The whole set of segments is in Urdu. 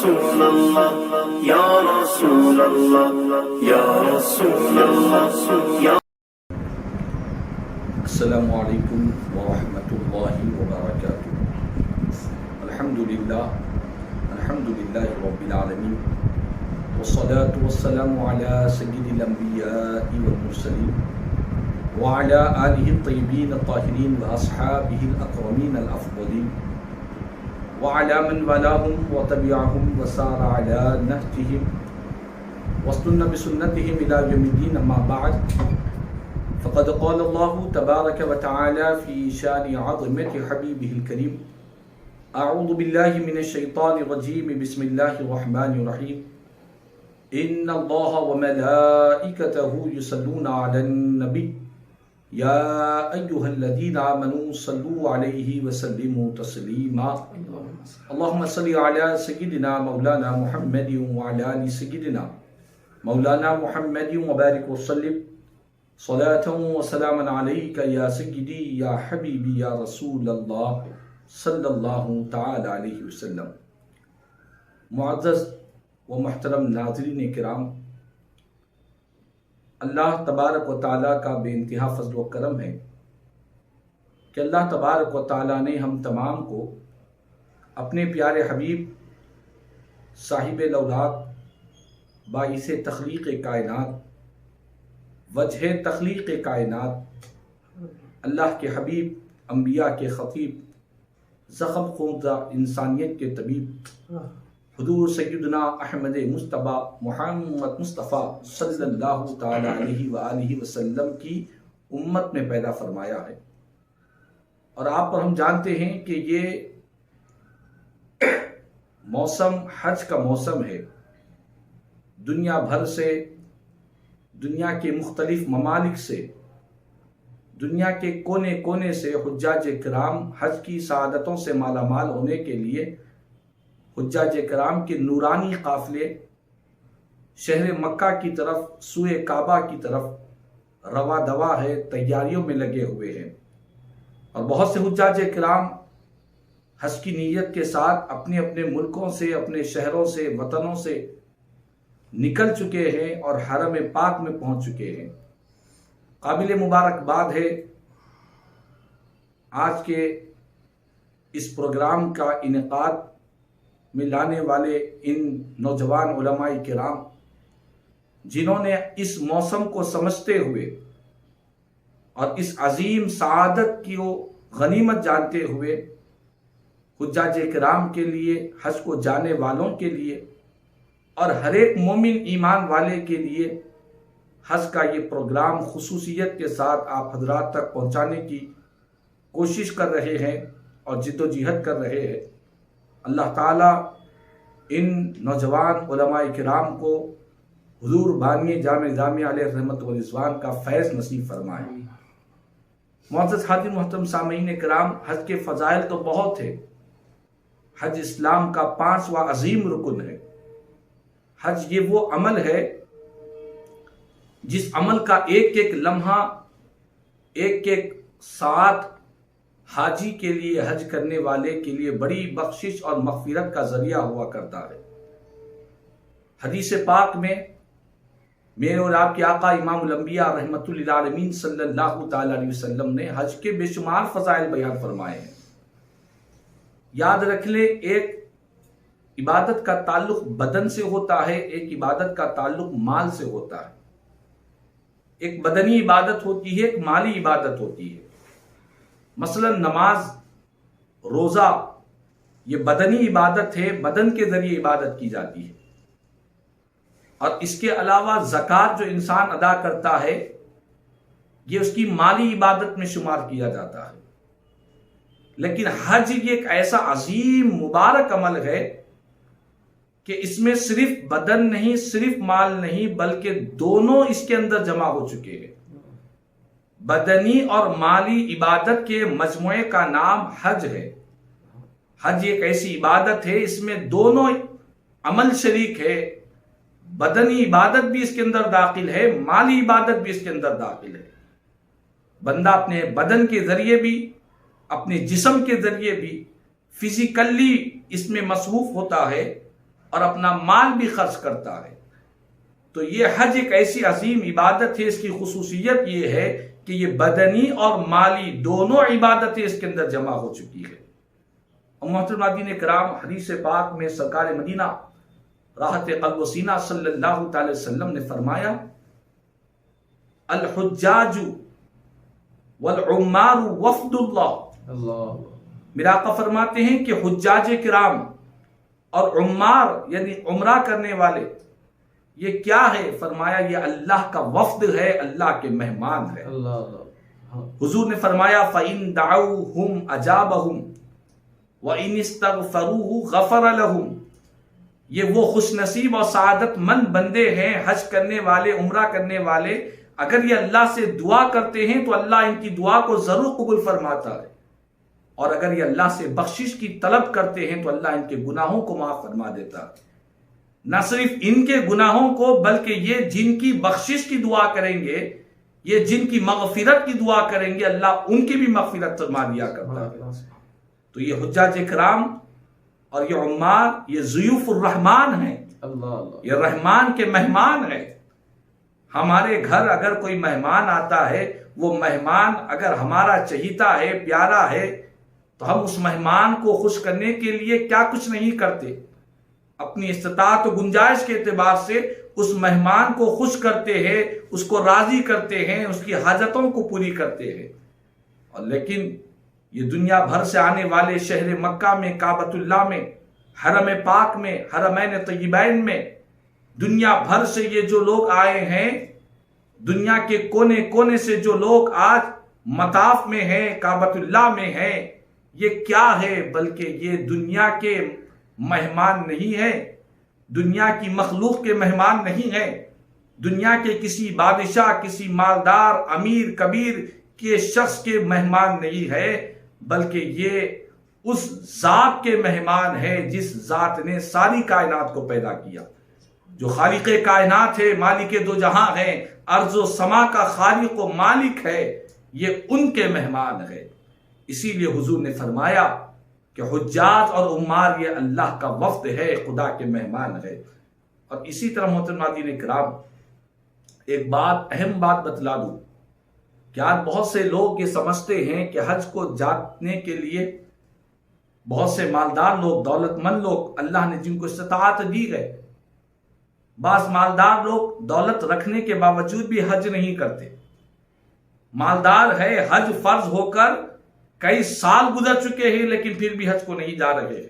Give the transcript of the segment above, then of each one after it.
رسول اللہ یا رسول اللہ یا رسول اللہ یا السلام علیکم ورحمۃ اللہ وبرکاتہ۔ الحمدللہ رب العالمین والصلاة والسلام علی سید الانبیاء والمرسلین وعلى آلہ الطیبین الطاہرین واصحابہ الاکرمین الافضلین وعلى من والاهم وتبعهم وسار على نهجهم واستنى بسنتهم إلى يوم الدين. أما بعد فقد قال الله تبارك وتعالى في شان عظمة حبيبه الكريم: أعوذ بالله من الشيطان الرجيم، بسم الله الرحمن الرحيم، إن الله وملائكته يصلون على النبي يا أيها الذين آمنوا صلوا عليه وسلموا تسليما. اللهم صل على سيدنا مولانا محمد وعلى آل سيدنا مولانا محمد وبارك وسلم صلاة وسلاما عليك يا سيدي يا حبيبي يا رسول الله صلی اللہ تعالی علیہ وسلم. معزز و محترم ناظرین کرام، اللہ تبارک و تعالیٰ کا بے انتہا فضل و کرم ہے کہ اللہ تبارک و تعالیٰ نے ہم تمام کو اپنے پیارے حبیب صاحب لولاک باعث تخلیق کائنات، وجہ تخلیق کائنات، اللہ کے حبیب، انبیاء کے خطیب، زخم خوردہ انسانیت کے طبیب حضور سیدنا احمد مصطفیٰ محمد مصطفیٰ صلی اللہ تعالی علیہ وآلہ وسلم کی امت میں پیدا فرمایا ہے. اور آپ پر ہم جانتے ہیں کہ یہ موسم حج کا موسم ہے. دنیا بھر سے، دنیا کے مختلف ممالک سے، دنیا کے کونے کونے سے حجاج کرام حج کی سعادتوں سے مالا مال ہونے کے لیے حجاج کرام کے نورانی قافلے شہر مکہ کی طرف، سوئے کعبہ کی طرف روا دوا ہے، تیاریوں میں لگے ہوئے ہیں. اور بہت سے حجاج کرام حج کی نیت کے ساتھ اپنے اپنے ملکوں سے، اپنے شہروں سے، وطنوں سے نکل چکے ہیں اور حرم پاک میں پہنچ چکے ہیں. قابل مبارکباد ہے آج کے اس پروگرام کا انعقاد میں لانے والے ان نوجوان علماء کرام، جنہوں نے اس موسم کو سمجھتے ہوئے اور اس عظیم سعادت کی غنیمت جانتے ہوئے حجاج کرام کے لیے، حج کو جانے والوں کے لیے اور ہر ایک مومن ایمان والے کے لیے حج کا یہ پروگرام خصوصیت کے ساتھ آپ حضرات تک پہنچانے کی کوشش کر رہے ہیں اور جد و جہد کر رہے ہیں. اللہ تعالیٰ ان نوجوان علماء کرام کو حضور بانی جامع جامعہ علیہ رحمت و رضوان کا فیض نصیب فرمائے. معزز حاضرین محترم سامعین کرام، حج کے فضائل تو بہت ہے. حج اسلام کا 5واں عظیم رکن ہے. حج یہ وہ عمل ہے جس عمل کا ایک ایک لمحہ، ایک ایک ساتھ حاجی کے لیے، حج کرنے والے کے لیے بڑی بخشش اور مغفرت کا ذریعہ ہوا کرتا ہے. حدیث پاک میں میرے اور آپ کے آقا امام الانبیاء رحمت للعالمین صلی اللہ تعالی علیہ وسلم نے حج کے بے شمار فضائل بیان فرمائے ہیں. یاد رکھ لیں، ایک عبادت کا تعلق بدن سے ہوتا ہے، ایک عبادت کا تعلق مال سے ہوتا ہے. ایک بدنی عبادت ہوتی ہے، ایک مالی عبادت ہوتی ہے. مثلا نماز، روزہ، یہ بدنی عبادت ہے، بدن کے ذریعے عبادت کی جاتی ہے. اور اس کے علاوہ زکوٰۃ جو انسان ادا کرتا ہے، یہ اس کی مالی عبادت میں شمار کیا جاتا ہے. لیکن حج یہ ایک ایسا عظیم مبارک عمل ہے کہ اس میں صرف بدن نہیں، صرف مال نہیں، بلکہ دونوں اس کے اندر جمع ہو چکے ہیں. بدنی اور مالی عبادت کے مجموعے کا نام حج ہے. حج ایک ایسی عبادت ہے، اس میں دونوں عمل شریک ہے. بدنی عبادت بھی اس کے اندر داخل ہے، مالی عبادت بھی اس کے اندر داخل ہے. بندہ اپنے بدن کے ذریعے بھی، اپنے جسم کے ذریعے بھی فزیکلی اس میں مصروف ہوتا ہے اور اپنا مال بھی خرچ کرتا ہے. تو یہ حج ایک ایسی عظیم عبادت ہے، اس کی خصوصیت یہ ہے کہ یہ بدنی اور مالی دونوں عبادتیں اس کے اندر جمع ہو چکی ہے. اور محترم ناظرین کرام، حدیث پاک میں سرکار مدینہ راحت قلب و سینہ صلی اللہ تعالی وسلم نے فرمایا، الحجاج والعمار وفد اللہ. میرا آقا فرماتے ہیں کہ حجاج کرام اور عمار یعنی عمرہ کرنے والے یہ کیا ہے؟ فرمایا یہ اللہ کا وفد ہے، اللہ کے مہمان ہے. حضور نے فرمایا فَإِن دَعَوْهُمْ أَجَابَهُمْ وَإِنِ اسْتَغْفَرُوهُ غَفَرَ لَهُمْ. یہ وہ خوش نصیب اور سعادت مند بندے ہیں، حج کرنے والے، عمرہ کرنے والے، اگر یہ اللہ سے دعا کرتے ہیں تو اللہ ان کی دعا کو ضرور قبول فرماتا ہے، اور اگر یہ اللہ سے بخشش کی طلب کرتے ہیں تو اللہ ان کے گناہوں کو معاف فرما دیتا ہے. نہ صرف ان کے گناہوں کو بلکہ یہ جن کی بخشش کی دعا کریں گے، یہ جن کی مغفرت کی دعا کریں گے، اللہ ان کی بھی مغفرت فرما دیا کرتا ہے. تو یہ حجاج کرام اور یہ عمار یہ ضیوف الرحمان ہیں، یہ رحمان کے مہمان ہیں. ہمارے گھر اگر کوئی مہمان آتا ہے، وہ مہمان اگر ہمارا چہیتا ہے، پیارا ہے، تو ہم اس مہمان کو خوش کرنے کے لیے کیا کچھ نہیں کرتے. اپنی استطاعت و گنجائش کے اعتبار سے اس مہمان کو خوش کرتے ہیں، اس کو راضی کرتے ہیں، اس کی حاجتوں کو پوری کرتے ہیں. اور لیکن یہ دنیا بھر سے آنے والے شہر مکہ میں، کعبۃ اللہ میں، حرم پاک میں، حرمین طیبین میں، دنیا بھر سے یہ جو لوگ آئے ہیں، دنیا کے کونے کونے سے جو لوگ آج مطاف میں ہیں، کعبۃ اللہ میں ہیں، یہ کیا ہے؟ بلکہ یہ دنیا کے مہمان نہیں ہے، دنیا کی مخلوق کے مہمان نہیں ہے، دنیا کے کسی بادشاہ، کسی مالدار، امیر، کبیر کے شخص کے مہمان نہیں ہے، بلکہ یہ اس ذات کے مہمان ہے جس ذات نے ساری کائنات کو پیدا کیا، جو خالق کائنات ہے، مالک دو جہاں ہے، ارض و سما کا خالق و مالک ہے، یہ ان کے مہمان ہے. اسی لیے حضور نے فرمایا کہ حجاج اور عمار یہ اللہ کا وفد ہے، خدا کے مہمان ہے. اور اسی طرح محترم ناظرین کرام، ایک اہم بات بتلا دوں کہ آج بہت سے لوگ یہ سمجھتے ہیں کہ حج کو جانے کے لیے بہت سے مالدار لوگ، دولت مند لوگ، اللہ نے جن کو استطاعت دی ہے، بعض مالدار لوگ دولت رکھنے کے باوجود بھی حج نہیں کرتے. مالدار ہے، حج فرض ہو کر کئی سال گزر چکے ہیں لیکن پھر بھی حج کو نہیں جا رہے.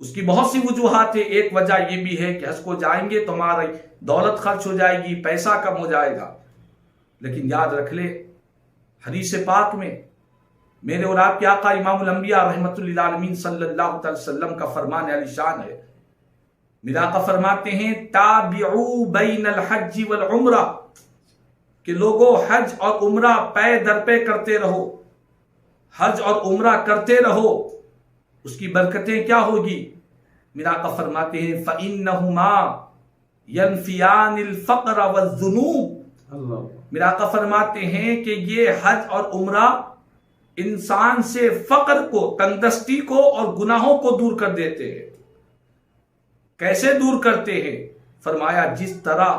اس کی بہت سی وجوہات ہیں. ایک وجہ یہ بھی ہے کہ حج کو جائیں گے تو ہماری دولت خرچ ہو جائے گی، پیسہ کم ہو جائے گا. لیکن یاد رکھ لے، حدیث پاک میں میرے اور آپ کے آقا امام الانبیاء رحمت للعالمین صلی اللہ علیہ وسلم کا فرمان علی شان ہے. میرے آقا فرماتے ہیں تابعوا بین الحج والعمرہ، کہ لوگوں حج اور عمرہ پے در پے کرتے رہو، حج اور عمرہ کرتے رہو. اس کی برکتیں کیا ہوگی؟ میرا آقا فرماتے ہیں فَإِنَّهُمَا يَنْفِيَانِ الْفَقْرَ وَالذُّنُوبَ. میرا آقا فرماتے ہیں کہ یہ حج اور عمرہ انسان سے فقر کو، تنگدستی کو اور گناہوں کو دور کر دیتے ہیں. کیسے دور کرتے ہیں؟ فرمایا جس طرح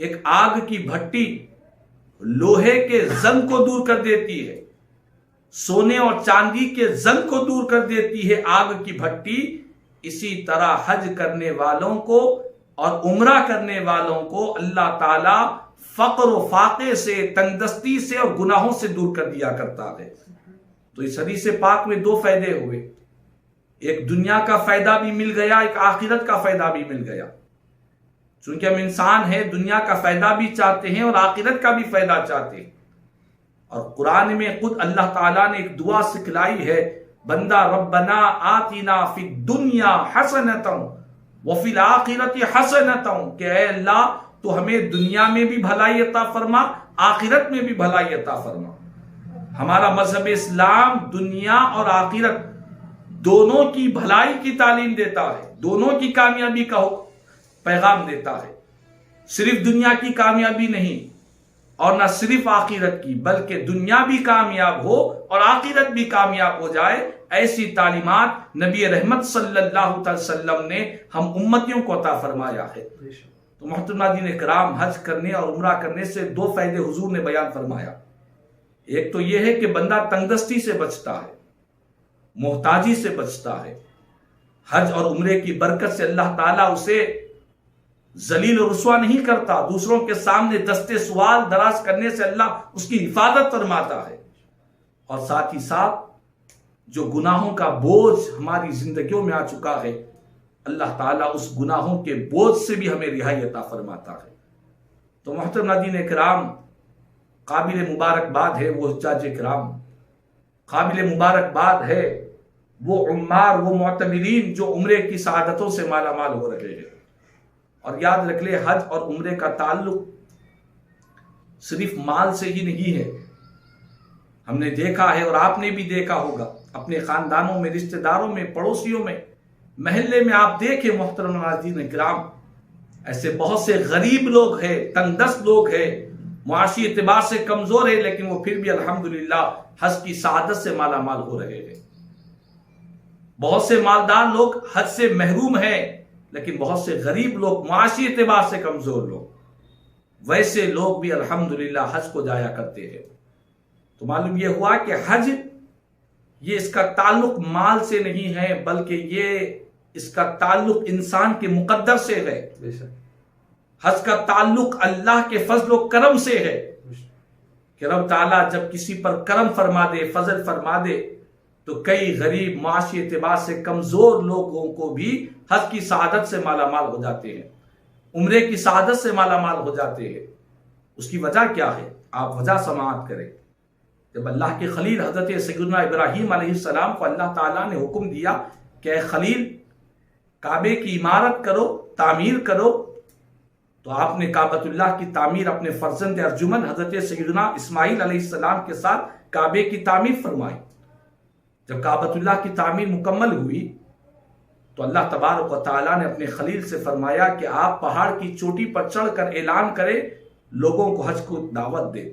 ایک آگ کی بھٹی لوہے کے زنگ کو دور کر دیتی ہے، سونے اور چاندی کے زنگ کو دور کر دیتی ہے آگ کی بھٹی، اسی طرح حج کرنے والوں کو اور عمرہ کرنے والوں کو اللہ تعالی فقر و فاقے سے، تنگدستی سے اور گناہوں سے دور کر دیا کرتا ہے. تو اس حدیث پاک میں دو فائدے ہوئے، ایک دنیا کا فائدہ بھی مل گیا، ایک آخرت کا فائدہ بھی مل گیا. چونکہ ہم انسان ہیں، دنیا کا فائدہ بھی چاہتے ہیں اور آخرت کا بھی فائدہ چاہتے ہیں. اور قرآن میں خود اللہ تعالیٰ نے ایک دعا سکھلائی ہے، بندہ ربنا آتنا فی الدنیا حسنۃ وفی الآخرۃ حسنۃ، کہ اے اللہ تو ہمیں دنیا میں بھی بھلائی عطا فرما، آخرت میں بھی بھلائی عطا فرما. ہمارا مذہب اسلام دنیا اور آخرت دونوں کی بھلائی کی تعلیم دیتا ہے، دونوں کی کامیابی کا پیغام دیتا ہے. صرف دنیا کی کامیابی نہیں، اور نہ صرف آخرت کی بلکہ دنیا بھی کامیاب ہو اور آخرت بھی کامیاب ہو جائے، ایسی تعلیمات نبی رحمت صلی اللہ علیہ وسلم نے ہم امتیوں کو عطا فرمایا ہے۔ تو محترم ناظرین کرام، حج کرنے اور عمرہ کرنے سے دو فائدے حضور نے بیان فرمایا۔ ایک تو یہ ہے کہ بندہ تنگ دستی سے بچتا ہے، محتاجی سے بچتا ہے۔ حج اور عمرے کی برکت سے اللہ تعالیٰ اسے ذلیل و رسوا نہیں کرتا، دوسروں کے سامنے دستے سوال دراز کرنے سے اللہ اس کی حفاظت فرماتا ہے، اور ساتھ ہی ساتھ جو گناہوں کا بوجھ ہماری زندگیوں میں آ چکا ہے، اللہ تعالیٰ اس گناہوں کے بوجھ سے بھی ہمیں رہائی عطا فرماتا ہے۔ تو محترم ناظرین کرام، قابل مبارکباد ہے وہ حجاج کرام، قابل مبارکباد ہے وہ عمار، وہ معتمرین جو عمرے کی سعادتوں سے مالا مال ہو رہے ہیں۔ اور یاد رکھ لے، حج اور عمرے کا تعلق صرف مال سے ہی نہیں ہے۔ ہم نے دیکھا ہے اور آپ نے بھی دیکھا ہوگا اپنے خاندانوں میں، رشتہ داروں میں، پڑوسیوں میں، محلے میں آپ دیکھیں محترم ناظرین کرام، ایسے بہت سے غریب لوگ ہیں، تنگ دست لوگ ہیں، معاشی اعتبار سے کمزور ہیں، لیکن وہ پھر بھی الحمدللہ حج کی سعادت سے مالا مال ہو رہے ہیں۔ بہت سے مالدار لوگ حج سے محروم ہیں، لیکن بہت سے غریب لوگ، معاشی اعتبار سے کمزور لوگ، ویسے لوگ بھی الحمدللہ حج کو جایا کرتے ہیں۔ تو معلوم یہ ہوا کہ حج، یہ اس کا تعلق مال سے نہیں ہے بلکہ یہ اس کا تعلق انسان کے مقدر سے ہے۔ حج کا تعلق اللہ کے فضل و کرم سے ہے کہ رب تعالیٰ جب کسی پر کرم فرما دے، فضل فرما دے، تو کئی غریب، معاشی اعتبار سے کمزور لوگوں کو بھی حج کی سعادت سے مالا مال ہو جاتے ہیں، عمرے کی سعادت سے مالا مال ہو جاتے ہیں۔ اس کی وجہ کیا ہے؟ آپ وجہ سماعت کریں۔ جب اللہ کے خلیل حضرت سیدنا ابراہیم علیہ السلام کو اللہ تعالیٰ نے حکم دیا کہ اے خلیل، کعبے کی عمارت کرو، تعمیر کرو، تو آپ نے کعبۃ اللہ کی تعمیر اپنے فرزند ارجمن حضرت سیدنا اسماعیل علیہ السلام کے ساتھ کعبے کی تعمیر فرمائی۔ جب کعبۃ اللہ کی تعمیر مکمل ہوئی تو اللہ تبارک و تعالیٰ نے اپنے خلیل سے فرمایا کہ آپ پہاڑ کی چوٹی پر چڑھ کر اعلان کریں، لوگوں کو حج کو دعوت دے۔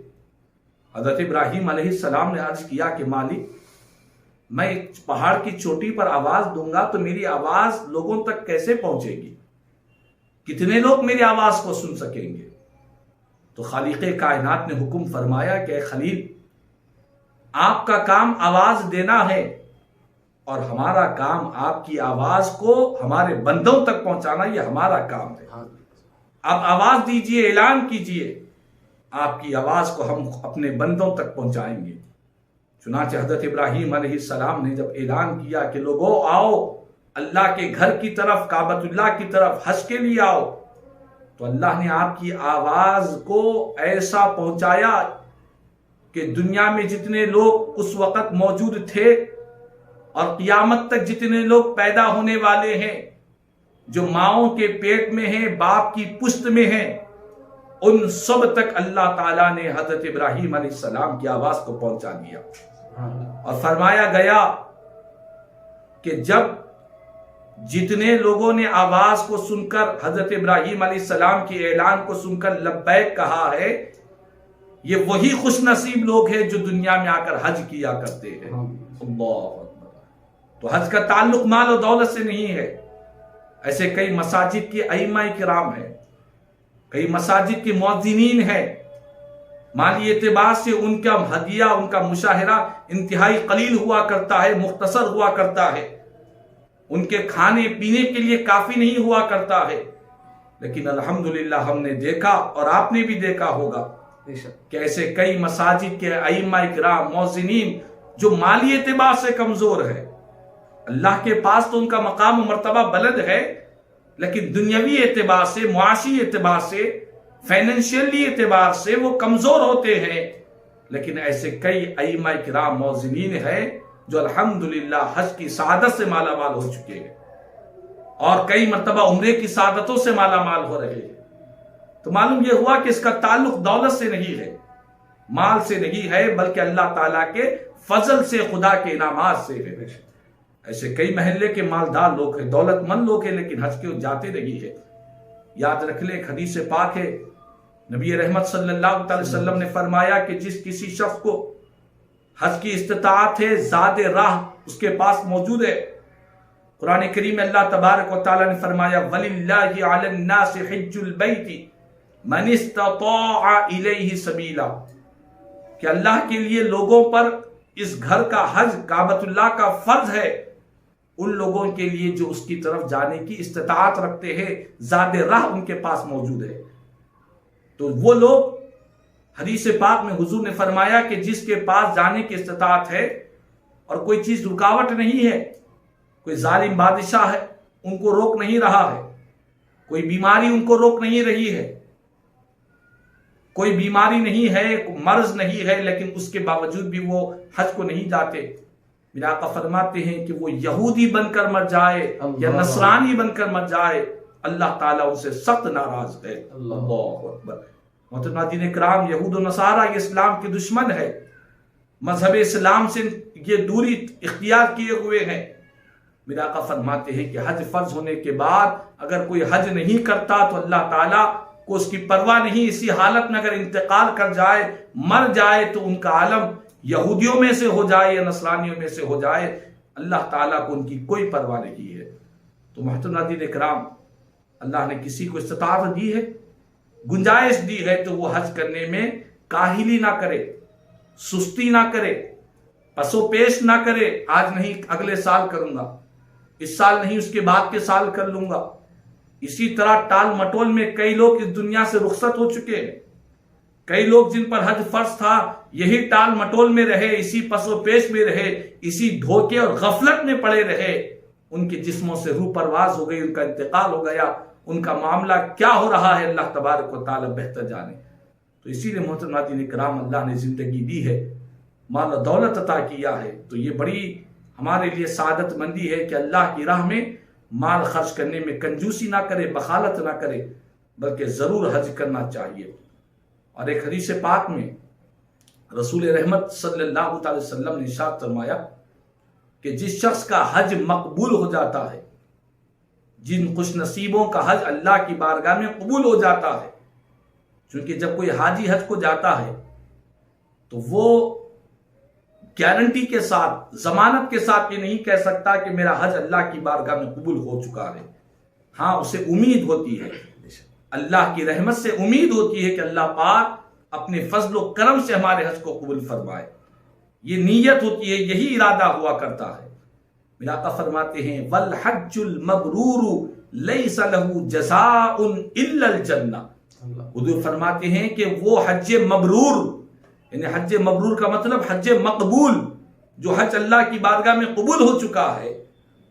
حضرت ابراہیم علیہ السلام نے عرض کیا کہ مالک، میں پہاڑ کی چوٹی پر آواز دوں گا تو میری آواز لوگوں تک کیسے پہنچے گی؟ کتنے لوگ میری آواز کو سن سکیں گے؟ تو خالق کائنات نے حکم فرمایا کہ اے خلیل، آپ کا کام آواز دینا ہے اور ہمارا کام آپ کی آواز کو ہمارے بندوں تک پہنچانا، یہ ہمارا کام ہے۔ آپ آواز دیجئے، اعلان کیجئے، آپ کی آواز کو ہم اپنے بندوں تک پہنچائیں گے۔ چنانچہ حضرت ابراہیم علیہ السلام نے جب اعلان کیا کہ لوگوں آؤ اللہ کے گھر کی طرف، کعبۃ اللہ کی طرف حج کے لیے آؤ، تو اللہ نے آپ کی آواز کو ایسا پہنچایا کہ دنیا میں جتنے لوگ اس وقت موجود تھے اور قیامت تک جتنے لوگ پیدا ہونے والے ہیں، جو ماؤں کے پیٹ میں ہیں، باپ کی پشت میں ہیں، ان سب تک اللہ تعالیٰ نے حضرت ابراہیم علیہ السلام کی آواز کو پہنچا دیا۔ اور فرمایا گیا کہ جب جتنے لوگوں نے آواز کو سن کر حضرت ابراہیم علیہ السلام کے اعلان کو سن کر لبیک کہا ہے، یہ وہی خوش نصیب لوگ ہیں جو دنیا میں آ کر حج کیا کرتے ہیں۔ اللہ اکبر۔ تو حج کا تعلق مال و دولت سے نہیں ہے۔ ایسے کئی مساجد کے ائمہ کرام ہیں، کئی مساجد کے مؤذنین ہیں، مالی اعتبار سے ان کا ہدیہ، ان کا مشاہرہ انتہائی قلیل ہوا کرتا ہے، مختصر ہوا کرتا ہے، ان کے کھانے پینے کے لیے کافی نہیں ہوا کرتا ہے، لیکن الحمدللہ ہم نے دیکھا اور آپ نے بھی دیکھا ہوگا کہ ایسے کئی مساجد کے ائمہ کرام، مؤذنین جو مالی اعتبار سے کمزور ہے، اللہ کے پاس تو ان کا مقام و مرتبہ بلند ہے، لیکن دنیاوی اعتبار سے، معاشی اعتبار سے، فائنینشیلی اعتبار سے وہ کمزور ہوتے ہیں، لیکن ایسے کئی ائمہ کرام، مؤذنین ہیں جو الحمدللہ حج کی سعادت سے مالا مال ہو چکے ہیں اور کئی مرتبہ عمرے کی سعادتوں سے مالا مال ہو رہے ہیں۔ تو معلوم یہ ہوا کہ اس کا تعلق دولت سے نہیں ہے، مال سے نہیں ہے، بلکہ اللہ تعالیٰ کے فضل سے، خدا کے انعامات سے ہے۔ ایسے کئی محلے کے مالدار لوگ ہیں، دولت مند لوگ ہیں، لیکن حج کے جاتے نہیں ہیں۔ یاد رکھ لیں، ایک حدیث پاک ہے نبی رحمت صلی اللہ علیہ وسلم نے فرمایا کہ جس کسی شخص کو حج کی استطاعت ہے، زاد راہ اس کے پاس موجود ہے. قرآن کریم میں اللہ تبارک و تعالیٰ نے فرمایا وَلِلَّهِ عَلَى النَّاسِ حِجُّ الْبَيْتِ مَنِ اسْتَطَاعَ إِلَيْهِ سَبِيلًا، کہ اللہ کے لیے لوگوں پر اس گھر کا حج کعبۃ اللہ کا فرض ہے ان لوگوں کے لیے جو اس کی طرف جانے کی استطاعت رکھتے ہیں، زاد راہ ان کے پاس موجود ہے. تو وہ لوگ، حدیث پاک میں حضور نے فرمایا کہ جس کے پاس جانے کی استطاعت ہے اور کوئی چیز رکاوٹ نہیں ہے، کوئی ظالم بادشاہ ہے ان کو روک نہیں رہا ہے، کوئی بیماری ان کو روک نہیں رہی ہے، کوئی بیماری نہیں ہے، کوئی مرض نہیں ہے، لیکن اس کے باوجود بھی وہ حج کو نہیں جاتے. میرے آقا فرماتے ہیں کہ وہ یہودی بن کر مر جائے یا نصرانی بن کر مر جائے، اللہ تعالیٰ ان سے سخت ناراض ہے. اللہ اکبر. محترم ناظرین کرام، یہود و نصارہ یہ اسلام کے دشمن ہے، مذہب اسلام سے یہ دوری اختیار کیے ہوئے ہیں. میرے آقا فرماتے ہیں کہ حج فرض ہونے کے بعد اگر کوئی حج نہیں کرتا تو اللہ تعالیٰ کو اس کی پرواہ نہیں. اسی حالت میں اگر انتقال کر جائے، مر جائے، تو ان کا عالم یہودیوں میں سے ہو جائے یا نصرانیوں میں سے ہو جائے، اللہ تعالیٰ کو ان کی کوئی پرواہ نہیں ہے. تو محترم ناظرین کرام، اللہ نے کسی کو استطاعت دی ہے، گنجائش دی ہے، تو وہ حج کرنے میں کاہلی نہ کرے، سستی نہ کرے، پسو پیش نہ کرے. آج نہیں اگلے سال کروں گا، اس سال نہیں اس کے بعد کے سال کر لوں گا. اسی طرح ٹال مٹول میں کئی لوگ اس دنیا سے رخصت ہو چکے ہیں. کئی لوگ جن پر حج فرض تھا یہی ٹال مٹول میں رہے، اسی پس و پیش میں رہے، اسی دھوکے اور غفلت میں پڑے رہے. ان کے جسموں سے روح پرواز ہو گئی، ان کا انتقال ہو گیا. ان کا معاملہ کیا ہو رہا ہے اللہ تبارک و تعالی بہتر جانے. تو اسی لیے محترم ناظرین کرام، اللہ نے زندگی دی ہے، مال و دولت عطا کیا ہے، تو یہ بڑی ہمارے لیے سعادت مندی ہے کہ اللہ کی راہ میں مال خرچ کرنے میں کنجوسی نہ کرے، بخالت نہ کرے، بلکہ ضرور حج کرنا چاہیے. اور ایک حدیث پاک میں رسول رحمت صلی اللہ علیہ وسلم نے ارشاد فرمایا کہ جس شخص کا حج مقبول ہو جاتا ہے، جن خوش نصیبوں کا حج اللہ کی بارگاہ میں قبول ہو جاتا ہے، چونکہ جب کوئی حاجی حج کو جاتا ہے تو وہ گارنٹی کے ساتھ، ضمانت کے ساتھ یہ نہیں کہہ سکتا کہ میرا حج اللہ کی بارگاہ میں قبول ہو چکا ہے. ہاں، اسے امید ہوتی ہے، اللہ کی رحمت سے امید ہوتی ہے کہ اللہ پاک اپنے فضل و کرم سے ہمارے حج کو قبول فرمائے. یہ نیت ہوتی ہے، یہی ارادہ ہوا کرتا ہے. میرا آقا فرماتے ہیں والحج المبرور لیس له جزاء الا الجنہ. حضور فرماتے ہیں کہ وہ حج مبرور، یعنی حج مبرور کا مطلب حج مقبول، جو حج اللہ کی بارگاہ میں قبول ہو چکا ہے،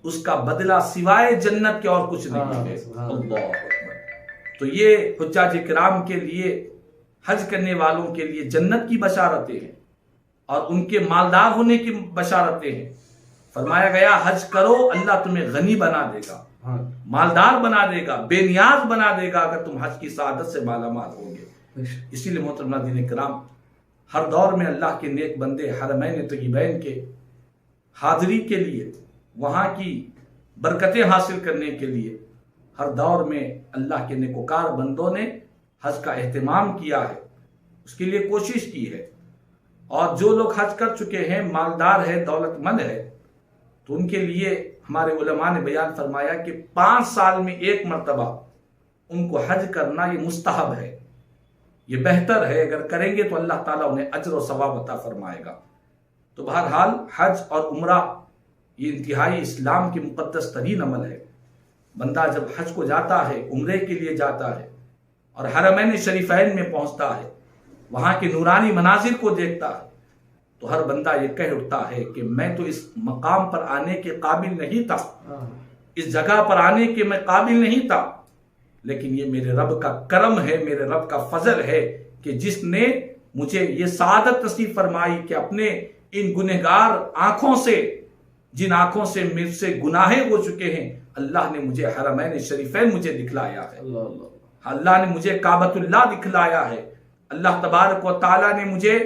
اس کا بدلہ سوائے جنت کے اور کچھ نہیں ہے. اللہ اکبر. تو یہ حجاج کرام کے لیے، حج کرنے والوں کے لیے جنت کی بشارتیں ہیں اور ان کے مالدار ہونے کی بشارتیں ہیں. فرمایا گیا حج کرو، اللہ تمہیں غنی بنا دے گا، مالدار بنا دے گا، بے نیاز بنا دے گا اگر تم حج کی سعادت سے مالا مال ہوں گے. اسی لیے محترم ناظرین کرام، ہر دور میں اللہ کے نیک بندے حرمین طیبین کے حاضری کے لیے، وہاں کی برکتیں حاصل کرنے کے لیے ہر دور میں اللہ کے نیکوکار بندوں نے حج کا اہتمام کیا ہے، اس کے لیے کوشش کی ہے. اور جو لوگ حج کر چکے ہیں، مالدار ہے، دولت مند ہے، تو ان کے لیے ہمارے علماء نے بیان فرمایا کہ 5 سال میں ایک مرتبہ ان کو حج کرنا یہ مستحب ہے، یہ بہتر ہے. اگر کریں گے تو اللہ تعالیٰ انہیں اجر و ثواب عطا فرمائے گا. تو بہرحال حج اور عمرہ یہ انتہائی اسلام کی مقدس ترین عمل ہے. بندہ جب حج کو جاتا ہے، عمرے کے لیے جاتا ہے اور حرمین شریفین میں پہنچتا ہے، وہاں کے نورانی مناظر کو دیکھتا ہے، تو ہر بندہ یہ کہہ اٹھتا ہے کہ میں تو اس مقام پر آنے کے قابل نہیں تھا، اس جگہ پر آنے کے میں قابل نہیں تھا، لیکن یہ میرے رب کا کرم ہے، میرے رب کا فضل ہے کہ جس نے مجھے یہ سعادت نصیب فرمائی کہ اپنے ان گنہگار آنکھوں سے، جن آنکھوں سے مجھ سے گناہیں ہو چکے ہیں، اللہ نے مجھے حرمین شریفین مجھے دکھلایا ہے، اللہ نے مجھے کعبۃ اللہ دکھلایا ہے، اللہ تبارک و تعالیٰ نے مجھے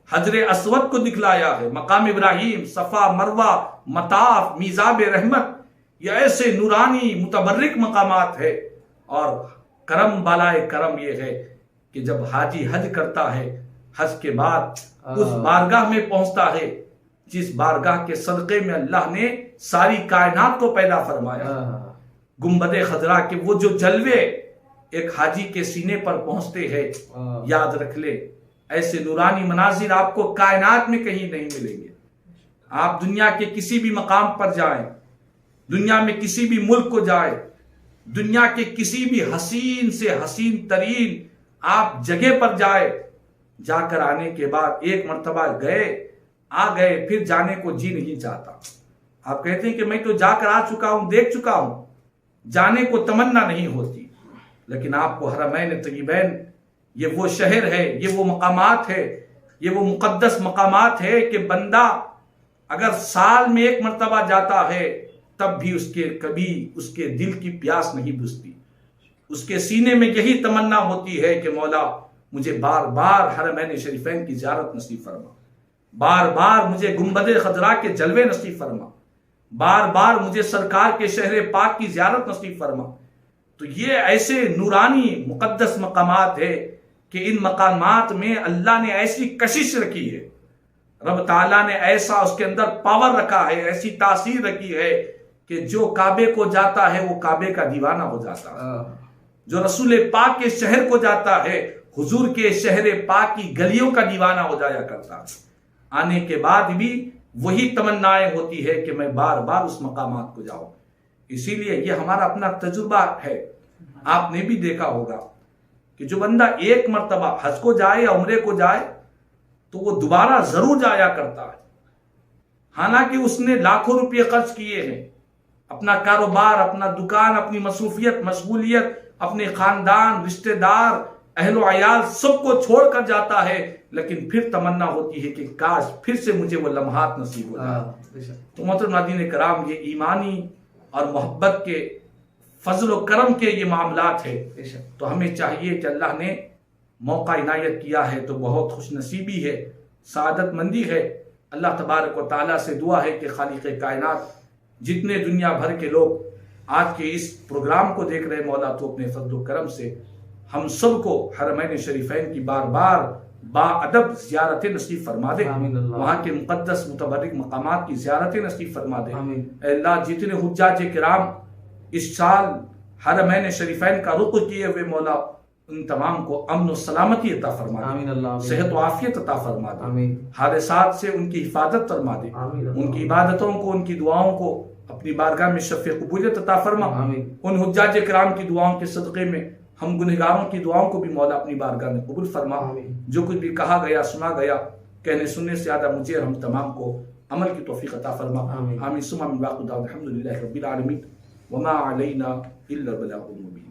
حجر اسود کو دکھلایا ہے، مقام ابراہیم، صفا، مروہ، مطاف، میزاب رحمت، یہ ایسے نورانی متبرک مقامات ہے. اور کرم بالائے کرم یہ ہے کہ جب حاجی حج کرتا ہے، حج کے بعد اس بارگاہ میں پہنچتا ہے جس بارگاہ کے صدقے میں اللہ نے ساری کائنات کو پیدا فرمایا، گنبد خضرا کے وہ جو جلوے ایک حاجی کے سینے پر پہنچتے ہیں، یاد رکھ لے ایسے نورانی مناظر آپ کو کائنات میں کہیں نہیں ملیں گے۔ آپ دنیا کے کسی بھی مقام پر جائیں، دنیا میں کسی بھی ملک کو جائیں، دنیا کے کسی بھی حسین سے حسین ترین آپ جگہ پر جائے، جا کر آنے کے بعد ایک مرتبہ آ گئے پھر جانے کو جی نہیں چاہتا۔ آپ کہتے ہیں کہ میں تو جا کر آ چکا ہوں، دیکھ چکا ہوں، جانے کو تمنا نہیں ہوتی۔ لیکن آپ کو حرمین طیبین یہ وہ شہر ہے، یہ وہ مقامات ہے، یہ وہ مقدس مقامات ہے کہ بندہ اگر سال میں ایک مرتبہ جاتا ہے تب بھی کبھی اس کے دل کی پیاس نہیں بجھتی، اس کے سینے میں یہی تمنا ہوتی ہے کہ مولا مجھے بار بار حرمین شریفین کی زیارت نصیب فرما، بار بار مجھے گنبد خضرا کے جلوے نصیب فرما، بار بار مجھے سرکار کے شہر پاک کی زیارت نصیب فرما۔ تو یہ ایسے نورانی مقدس مقامات ہے کہ ان مقامات میں اللہ نے ایسی کشش رکھی ہے، رب تعالیٰ نے ایسا اس کے اندر پاور رکھا ہے، ایسی تاثیر رکھی ہے کہ جو کعبے کو جاتا ہے وہ کعبے کا دیوانہ ہو جاتا ہے، جو رسول پاک کے شہر کو جاتا ہے حضور کے شہر پاک کی گلیوں کا دیوانہ ہو جایا کرتا ہے۔ آنے کے بعد بھی وہی تمنائیں ہوتی ہے کہ میں بار بار اس مقامات کو جاؤں۔ اسی لیے یہ ہمارا اپنا تجربہ ہے، آپ نے بھی دیکھا ہوگا کہ جو بندہ ایک مرتبہ حج کو جائے یا عمرے کو جائے تو وہ دوبارہ ضرور جایا کرتا ہے، حالانکہ اس نے لاکھوں روپے خرچ کیے ہیں، اپنا کاروبار، اپنا دکان، اپنی مصروفیت مشغولیت، اپنے خاندان، رشتہ دار، اہل و عیال سب کو چھوڑ کر جاتا ہے، لیکن پھر تمنا ہوتی ہے کہ کاش پھر سے مجھے وہ لمحات نصیب ہو جائے۔ تو محترم ناظرین کرام، یہ ایمانی اور محبت کے فضل و کرم کے یہ معاملات ہے، تو ہمیں چاہیے کہ اللہ نے موقع عنایت کیا ہے تو بہت خوش نصیبی ہے، سعادت مندی ہے۔ اللہ تبارک و تعالیٰ سے دعا ہے کہ خالق کائنات جتنے دنیا بھر کے لوگ آج کے اس پروگرام کو دیکھ رہے، مولا تو اپنے فضل و کرم سے ہم سب کو حرمین شریفین کی بار بار با ادب زیارت نصیب فرما دے، وہاں کے مقدس متبرک مقامات کی زیارت نصیب فرما دے۔ اے اللہ، جتنے حجاج کرام اس سال حرمین شریفین کا رخ کیے ہوئے، مولا ان تمام کو امن و سلامتی عطا فرما دے، صحت و عافیت عطا فرما دے، حادثات سے ان کی حفاظت فرما دے، ان کی عبادتوں کو، ان کی دعاؤں کو اپنی بارگاہ میں شفع قبولیت عطا فرما۔ ان حجاج کرام کی دعاؤں کے صدقے میں ہم گنہگاروں کی دعاؤں کو بھی مولا اپنی بارگاہ میں قبول فرما۔ جو کچھ بھی کہا گیا، سنا گیا، کہنے سننے سے زیادہ مجھے اور ہم تمام کو عمل کی توفیق عطا فرما۔ آمین ثم آمین۔ الحمد للہ رب العالمین، وما علینا الا البلاغ المبین۔